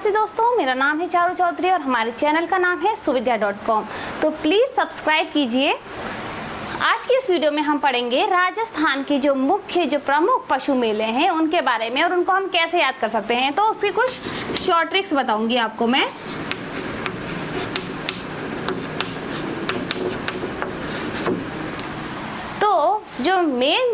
नमस्ते दोस्तों, मेरा नाम है चारू चौधरी और हमारे चैनल का नाम है सुविद्या.com। तो प्लीज़ सब्सक्राइब कीजिए। आज की इस वीडियो में हम पढ़ेंगे राजस्थान के जो प्रमुख पशु मेले हैं उनके बारे में और उनको हम कैसे याद कर सकते हैं। तो उसकी कुछ शॉर्ट ट्रिक्स बताऊंगी आपको मैं।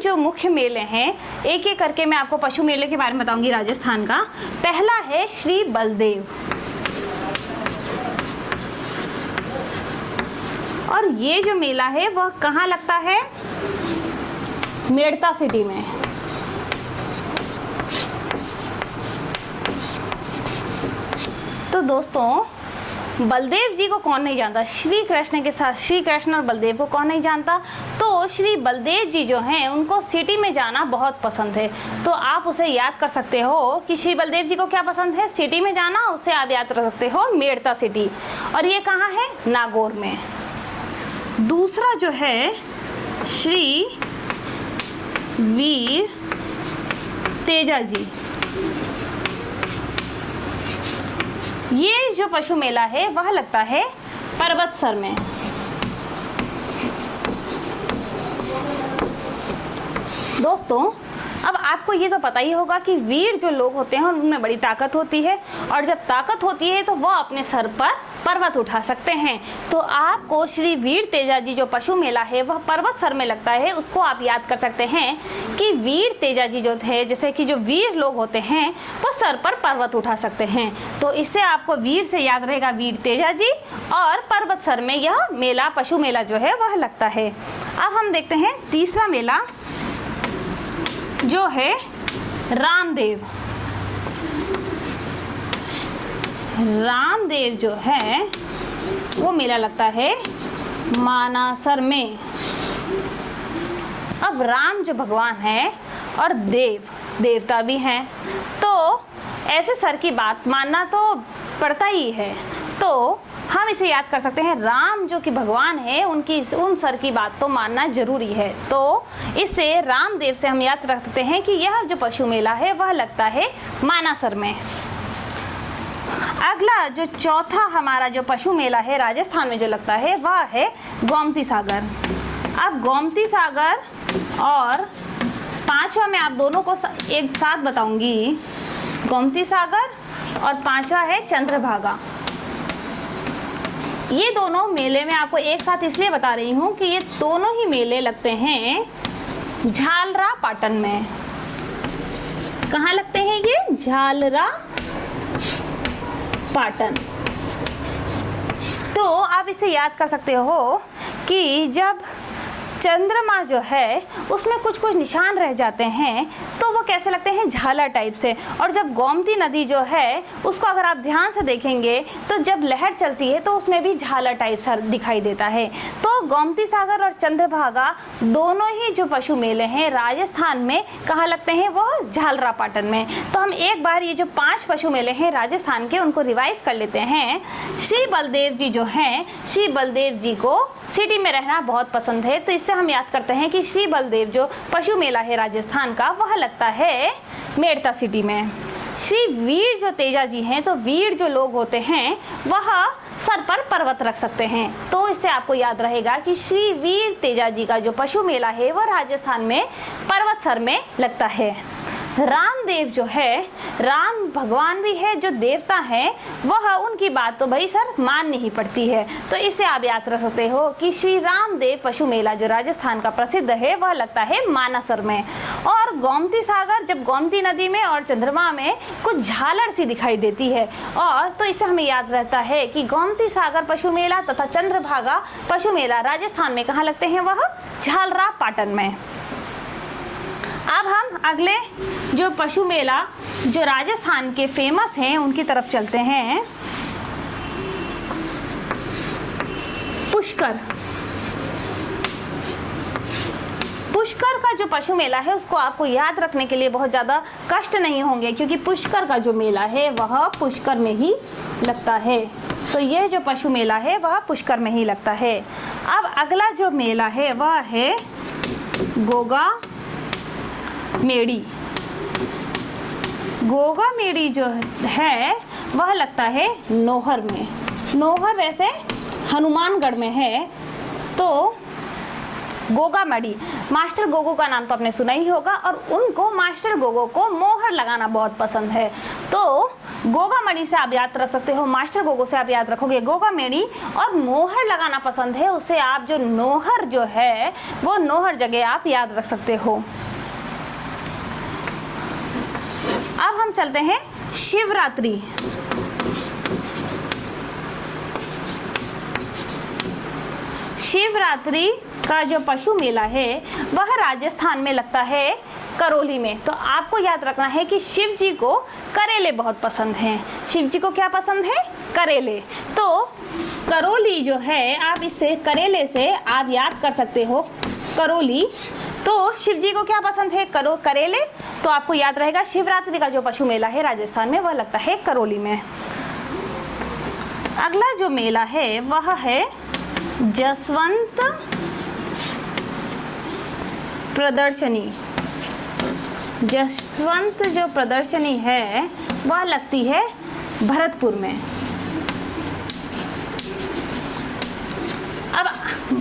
जो मुख्य मेले हैं, एक एक करके मैं आपको पशु मेले के बारे में बताऊंगी राजस्थान का। पहला है श्री बलदेव, और ये जो मेला है वह कहाँ लगता है? मेड़ता सिटी में। तो दोस्तों, बलदेव जी को कौन नहीं जानता? श्री कृष्ण के साथ श्री कृष्ण और बलदेव को कौन नहीं जानता? तो श्री बलदेव जी जो हैं उनको सिटी में जाना बहुत पसंद है। तो आप उसे याद कर सकते हो कि श्री बलदेव जी को क्या पसंद है? सिटी में जाना। उसे आप याद कर सकते हो मेड़ता सिटी, और ये कहाँ है? नागौर में। दूसरा जो है श्री वीर तेजा जी, ये जो पशु मेला है वह लगता है पर्वतसर में। दोस्तों, अब आपको ये तो पता ही होगा कि वीर जो लोग होते हैं उनमें बड़ी ताकत होती है, और जब ताकत होती है तो वह अपने सर पर पर्वत उठा सकते हैं। तो आपको श्री वीर तेजा जी जो पशु मेला है वह पर्वतसर में लगता है, उसको आप याद कर सकते हैं कि वीर तेजा जी जो थे, जैसे कि जो वीर लोग होते हैं वो सर पर पर्वत उठा सकते हैं। तो इससे आपको वीर से याद रहेगा वीर तेजा जी, और पर्वतसर में यह मेला पशु मेला जो है वह लगता है। अब हम देखते हैं तीसरा मेला जो है रामदेव। रामदेव जो है वो मेला लगता है मानासर में। अब राम जो भगवान है और देवता भी हैं, तो ऐसे सर की बात मानना तो पड़ता ही है। तो हम इसे याद कर सकते हैं, राम जो कि भगवान है उन सर की बात तो मानना जरूरी है। तो इससे रामदेव से हम याद रख सकते हैं कि यह जो पशु मेला है वह लगता है मानासर में। अगला जो चौथा हमारा जो पशु मेला है राजस्थान में जो लगता है वह है गोमती सागर। अब गोमती सागर और पांचवा मैं आप दोनों को एक साथ बताऊंगी। गोमती सागर और पांचवा है चंद्रभागा। ये दोनों मेले मैं आपको एक साथ इसलिए बता रही हूँ कि ये दोनों ही मेले लगते हैं झालरा पाटन में। कहाँ लगते हैं ये? झालरा पाटन। तो आप इसे याद कर सकते हो कि जब चंद्रमा जो है उसमें कुछ कुछ निशान रह जाते हैं तो वो कैसे लगते हैं? झालर टाइप से। और जब गोमती नदी जो है उसको अगर आप ध्यान से देखेंगे तो जब लहर चलती है तो उसमें भी झालर टाइप सा दिखाई देता है। तो गोमती सागर और चंद्रभागा दोनों ही जो पशु मेले हैं राजस्थान में कहाँ लगते हैं? वो झालरा पाटन में। तो हम एक बार ये जो 5 पशु मेले हैं राजस्थान के उनको रिवाइज कर लेते हैं। श्री बलदेव जी जो हैं, श्री बलदेव जी को सिटी में रहना बहुत पसंद है, तो इससे हम याद करते हैं कि श्री बलदेव जो पशु मेला है राजस्थान का वह लगता है मेड़ता सिटी में। श्री वीर जो तेजा जी हैं, तो वीर जो लोग होते हैं वह सर पर पर्वत रख सकते हैं। तो इससे आपको याद रहेगा कि श्री वीर तेजा जी का जो पशु मेला है वह राजस्थान में पर्वतसर में लगता है। रामदेव जो है, राम भगवान भी है, जो देवता है वह उनकी बात तो भाई सर माननी ही पड़ती है। तो इससे आप याद रख सकते हो कि श्री रामदेव पशु मेला जो राजस्थान का प्रसिद्ध है वह लगता है मानसर में। और गोमती सागर, जब गोमती नदी में और चंद्रमा में कुछ झालर सी दिखाई देती है, और तो इससे हमें याद रहता है कि गोमती सागर पशु मेला तथा चंद्रभागा पशु मेला राजस्थान में कहाँ लगते हैं? वह झालरा पाटन में। अब हम अगले जो पशु मेला जो राजस्थान के फेमस हैं उनकी तरफ चलते हैं। पुष्कर। पुष्कर का जो पशु मेला है उसको आपको याद रखने के लिए बहुत ज़्यादा कष्ट नहीं होंगे, क्योंकि पुष्कर का जो मेला है वह पुष्कर में ही लगता है। तो यह जो पशु मेला है वह पुष्कर में ही लगता है। अब अगला जो मेला है वह है गोगा मेड़ी। गोगा मेड़ी जो है वह लगता है नौहर में। नौहर वैसे हनुमानगढ़ में है। तो गोगा मड़ी, मास्टर गोगो का नाम तो आपने सुना ही होगा, और उनको मास्टर गोगो को मोहर लगाना बहुत पसंद है। तो गोगा मड़ी से आप याद रख सकते हो, मास्टर गोगो से आप याद रखोगे गोगा मड़ी, और मोहर लगाना पसंद है उसे आप जो नौहर जो है वो नौहर जगह आप याद रख सकते हो। अब हम चलते हैं शिवरात्रि। शिवरात्रि का जो पशु मेला है वह राजस्थान में लगता है करौली में। तो आपको याद रखना है कि शिव जी को करेले बहुत पसंद हैं। शिव जी को क्या पसंद है? करेले। तो करौली जो है, आप इससे करेले से आप याद कर सकते हो करौली। तो शिव जी को क्या पसंद है? करेले। तो आपको याद रहेगा शिवरात्रि का जो पशु मेला है राजस्थान में वह लगता है करौली में। अगला जो मेला है वह है जसवंत प्रदर्शनी। जसवंत जो प्रदर्शनी है वह लगती है भरतपुर में। अब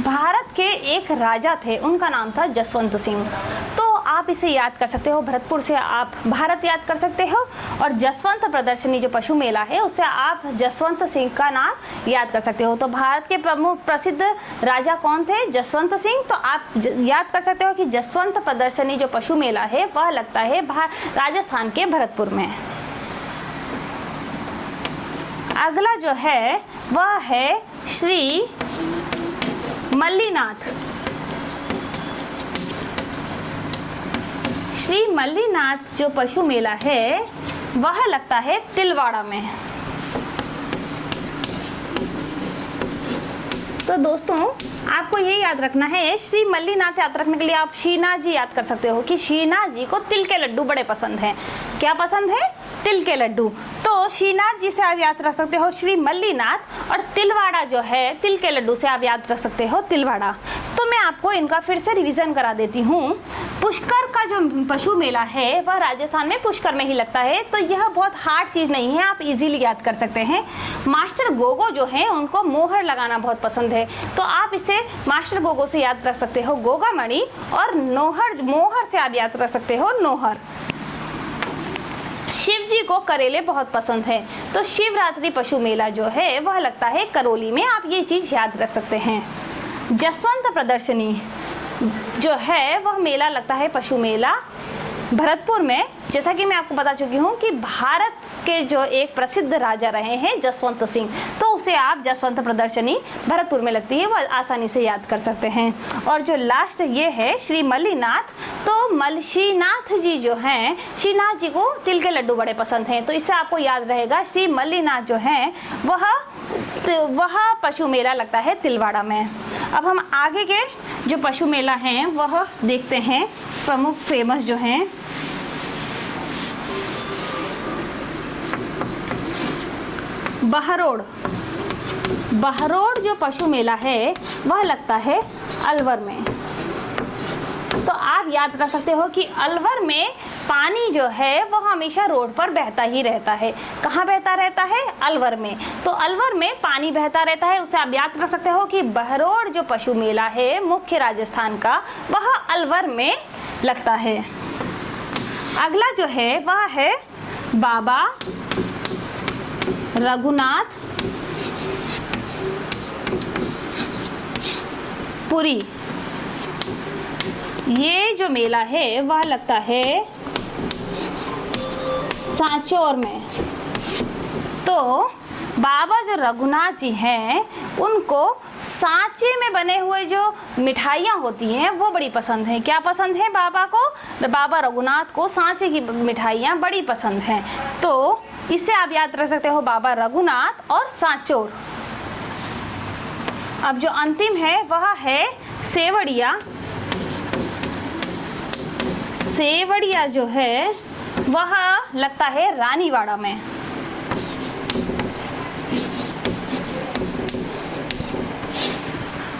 भारत के एक राजा थे, उनका नाम था जसवंत सिंह। तो आप इसे याद कर सकते हो, भरतपुर से आप भारत याद कर सकते हो, और जसवंत प्रदर्शनी जो पशु मेला है उससे आप जसवंत सिंह का नाम याद कर सकते हो। तो भारत के प्रमुख प्रसिद्ध राजा कौन थे? जसवंत सिंह। तो आप याद कर सकते हो कि जसवंत प्रदर्शनी जो पशु मेला है वह लगता है राजस्थान के भरतपुर में। अगला जो है वह है श्री मल्लीनाथ। श्री मल्लीनाथ जो पशु मेला है वह लगता है तिलवाड़ा में। तो दोस्तों आपको ये याद रखना है, श्री मल्लीनाथ याद रखने के लिए आप श्रीनाथ जी याद कर सकते हो कि श्रीनाथ जी को तिल के लड्डू बड़े पसंद हैं। क्या पसंद है? तिल के लड्डू। तो श्रीनाथ जी से आप याद रख सकते हो श्री मल्लीनाथ, और तिलवाड़ा जो है तिल के लड्डू से आप याद रख सकते हो तिलवाड़ा। तो मैं आपको इनका फिर से रिवीजन करा देती हूँ। पुष्कर का जो पशु मेला है वह राजस्थान में पुष्कर में ही लगता है। तो यह बहुत हार्ड चीज़ नहीं है, आप इजीली याद कर सकते हैं। मास्टर गोगो जो है उनको मोहर लगाना बहुत पसंद है। तो आप इसे मास्टर गोगो से याद रख सकते हो गोगा मणि, और नौहर मोहर से आप याद रख सकते हो नौहर। शिव जी को करेले बहुत पसंद है। तो शिवरात्रि पशु मेला जो है वह लगता है करौली में, आप ये चीज़ याद रख सकते हैं। जसवंत प्रदर्शनी जो है वह मेला लगता है पशु मेला भरतपुर में। जैसा कि मैं आपको बता चुकी हूँ कि भारत के जो एक प्रसिद्ध राजा रहे हैं जसवंत सिंह, तो उसे आप जसवंत प्रदर्शनी भरतपुर में लगती है, वह आसानी से याद कर सकते हैं। और जो लास्ट ये है श्री मल्लीनाथ, तो श्रीनाथ जी जो हैं, श्रीनाथ जी को तिल के लड्डू बड़े पसंद हैं। तो इससे आपको याद रहेगा श्री मल्लीनाथ जो हैं वह पशु मेला लगता है तिलवाड़ा में। अब हम आगे के जो पशु मेला हैं वह देखते हैं, प्रमुख फेमस जो हैं। बहरोड़। बहरोड़ जो पशु मेला है वह लगता है अलवर में। तो आप याद रख सकते हो कि अलवर में पानी जो है वो हमेशा रोड पर बहता ही रहता है। कहाँ बहता रहता है? अलवर में। तो अलवर में पानी बहता रहता है, उसे आप याद रख सकते हो कि बहरोड़ जो पशु मेला है मुख्य राजस्थान का वह अलवर में लगता है। अगला जो है वह है बाबा रघुनाथ पुरी। ये जो मेला है वह लगता है सांचौर में। तो बाबा जो रघुनाथ जी हैं उनको सांचे में बने हुए जो मिठाइयाँ होती हैं वो बड़ी पसंद हैं। क्या पसंद है बाबा को? बाबा रघुनाथ को सांचे की मिठाइयाँ बड़ी पसंद हैं। तो इससे आप याद रख सकते हो बाबा रघुनाथ और सांचौर। अब जो अंतिम है वह है सेवड़िया। सेवड़िया जो है वह लगता है रानीवाड़ा में।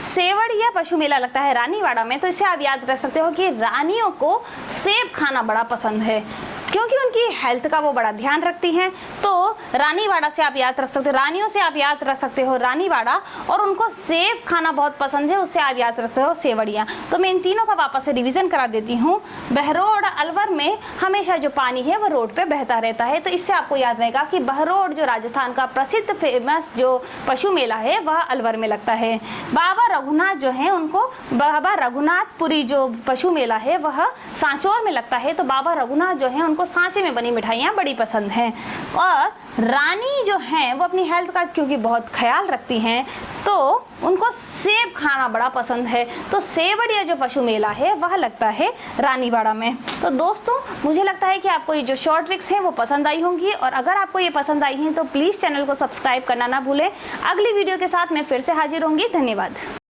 सेवड़िया पशु मेला लगता है रानीवाड़ा में। तो इसे आप याद रख सकते हो कि रानियों को सेब खाना बड़ा पसंद है, क्योंकि उनकी हेल्थ का वो बड़ा ध्यान रखती हैं। तो रानीवाड़ा से आप याद रख सकते हो, रानियों से आप याद रख सकते हो रानीवाड़ा, और उनको सेब खाना बहुत पसंद है, उससे आप याद रख सकते हो सेवड़ियाँ। तो मैं इन तीनों का वापस से रिवीजन करा देती हूँ। बहरोड अलवर में हमेशा जो पानी है वो रोड पे बहता रहता है, तो इससे आपको याद रहेगा कि बहरोड जो राजस्थान का प्रसिद्ध फेमस जो पशु मेला है वह अलवर में लगता है। बाबा रघुनाथ जो है उनको बाबा रघुनाथपुरी जो पशु मेला है वह सांचौर में लगता है, तो बाबा रघुनाथ जो है उनको सांचे में बनी मिठाइयाँ बड़ी पसंद हैं। और रानी जो हैं वो अपनी हेल्थ का क्योंकि बहुत ख्याल रखती हैं, तो उनको सेब खाना बड़ा पसंद है, तो सेवड़िया जो पशु मेला है वह लगता है रानीवाड़ा में। तो दोस्तों मुझे लगता है कि आपको ये जो शॉर्ट ट्रिक्स हैं वो पसंद आई होंगी, और अगर आपको ये पसंद आई हैं तो प्लीज़ चैनल को सब्सक्राइब करना ना भूलें। अगली वीडियो के साथ मैं फिर से हाजिर होंगी। धन्यवाद।